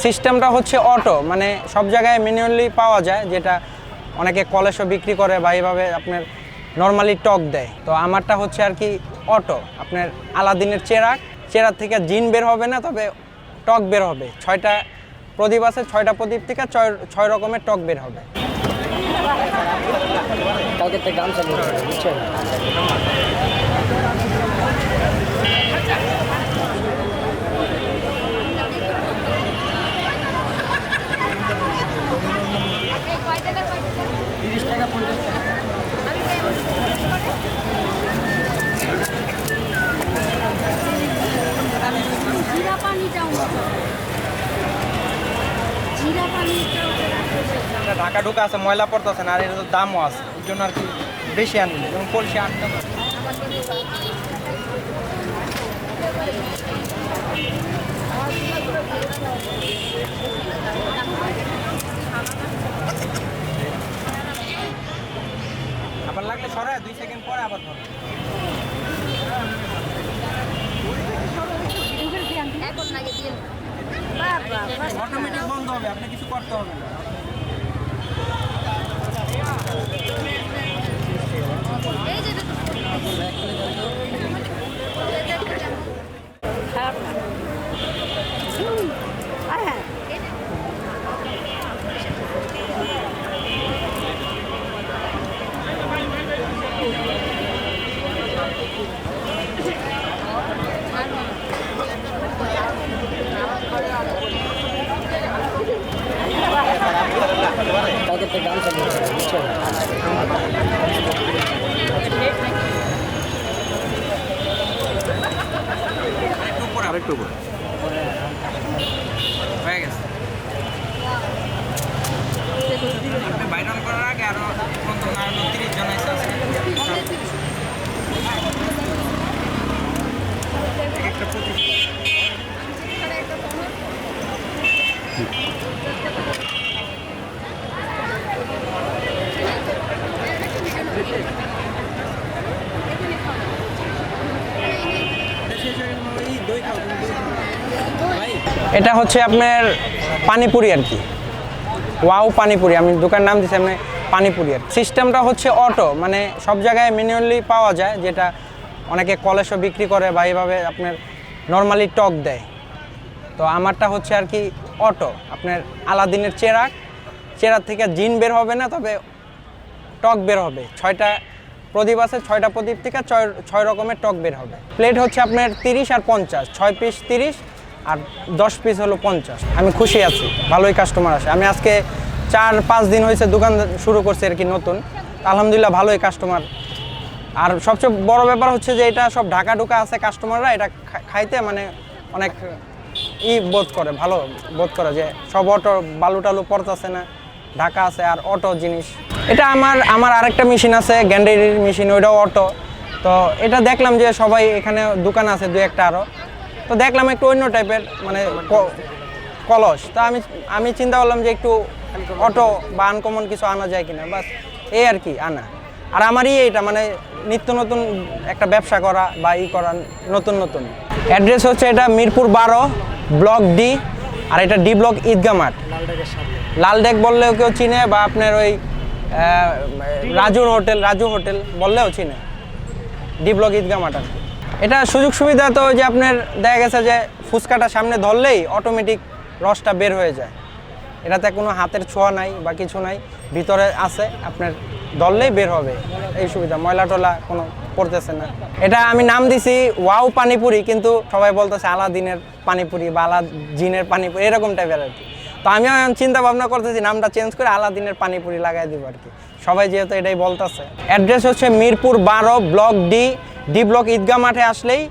সিস্টেমটা হচ্ছে অটো, মানে সব জায়গায় ম্যানুয়ালি পাওয়া যায়, যেটা অনেকে কলেজও বিক্রি করে বা এইভাবে আপনার নর্মালি টক দেয়। তো আমারটা হচ্ছে আর কি অটো, আপনার আলাদিনের চেরাগ থেকে জিন বের হবে না, তবে টক বের হবে। 6টা প্রদীপ আছে, 6টা প্রদীপ থেকে 6 রকমের টক বের হবে। ঢাকা ঢুকা আছে, ময়লা পড়তেছে না, আর এর দামও আছে, ওই জন্য আর কি বেশি আনি, যেমন কলসি 8 টাকা। আবার লাগলে সরায় 2 সেকেন্ড পরে আবার ধরো। অটোমেটিক বন্ধ হবে, আপনি কিছু করতে হবে না। আরেকটু হয়ে গেছে। আপনি বাইরন করার আগে আরো 30 জন আছে। এটা হচ্ছে আপনার পানিপুরি আর কি, ওয়াও পানিপুরি, আমি দোকান নাম দিচ্ছি আপনার পানিপুরি। আর সিস্টেমটা হচ্ছে অটো, মানে সব জায়গায় ম্যানুয়ালি পাওয়া যায়, যেটা অনেকে কলেজও বিক্রি করে বা এইভাবে আপনার নর্মালি টক দেয়। তো আমারটা হচ্ছে আর কি অটো, আপনার আলাদিনের চেরাগ থেকে জিন বের হবে না, তবে টক বের হবে। 6টা প্রদীপ আছে, 6টা প্রদীপ থেকে 6 রকমের টক বের হবে। প্লেট হচ্ছে আপনার 30 আর 50, 6 পিস 30 আর 10 পিস হলো 50। আমি খুশি আছি, ভালোই কাস্টমার আসে। আমি আজকে 4-5 দিন হয়েছে দোকান শুরু করছি আর কি নতুন, আলহামদুলিল্লাহ ভালোই কাস্টমার। আর সবচেয়ে বড় ব্যাপার হচ্ছে যে এটা সব ঢাকা ঢুকা আছে কাস্টমাররা, এটা খাইতে মানে অনেক বোধ করে, ভালো বোধ করে যে সব অটো বালু টালু পড়তেছে না, ঢাকা আছে আর অটো জিনিস। এটা আমার আরেকটা মেশিন আছে, গ্যান্ডারির মেশিন, ওইটাও অটো। তো এটা দেখলাম যে সবাই এখানে দোকান আছে 2-1টা আরও, তো দেখলাম একটু অন্য টাইপের মানে কলস। তো আমি চিন্তা করলাম যে একটু অটো বা আনকমন কিছু আনা যায় কিনা, বাস এই আর কি আনা। আর আমারই এইটা মানে নিত্য নতুন একটা ব্যবসা করা বা করা, নতুন অ্যাড্রেস হচ্ছে এটা মিরপুর 12 ব্লক ডি, আর এটা ডি ব্লক ঈদগাহ মাঠ। লালডেক বললেও কেউ চিনে, বা আপনার ওই রাজু হোটেল বললেও চিনে, ডি ব্লক ঈদগাহ মাঠ। এটা সুযোগ সুবিধা তো যে আপনার দেখা গেছে যে ফুচকাটা সামনে ধরলেই অটোমেটিক রসটা বের হয়ে যায়, এটাতে কোনো হাতের ছোঁয়া নাই বা কিছু নাই, ভিতরে আছে, আপনার ধরলেই বের হবে, এই সুবিধা। ময়লা টলা কোনো পড়তেছে না। এটা আমি নাম দিছি ওয়াও পানিপুরি, কিন্তু সবাই বলতেছে আলাদিনের পানিপুরি বা আলাজিনের পানিপুরি, এরকম টাইপের আর কি। তো আমিও চিন্তা ভাবনা করতেছি নামটা চেঞ্জ করে আলাদিনের পানিপুরি লাগাই দিব আর কি, সবাই যেহেতু এটাই বলতেছে। অ্যাড্রেস হচ্ছে মিরপুর 12 ব্লক ডি ব্লক ঈদগাহ মাঠে আসলেই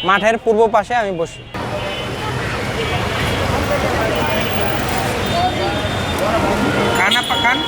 মাঠের পূর্ব পাশে আমি বসি। খানা পাকান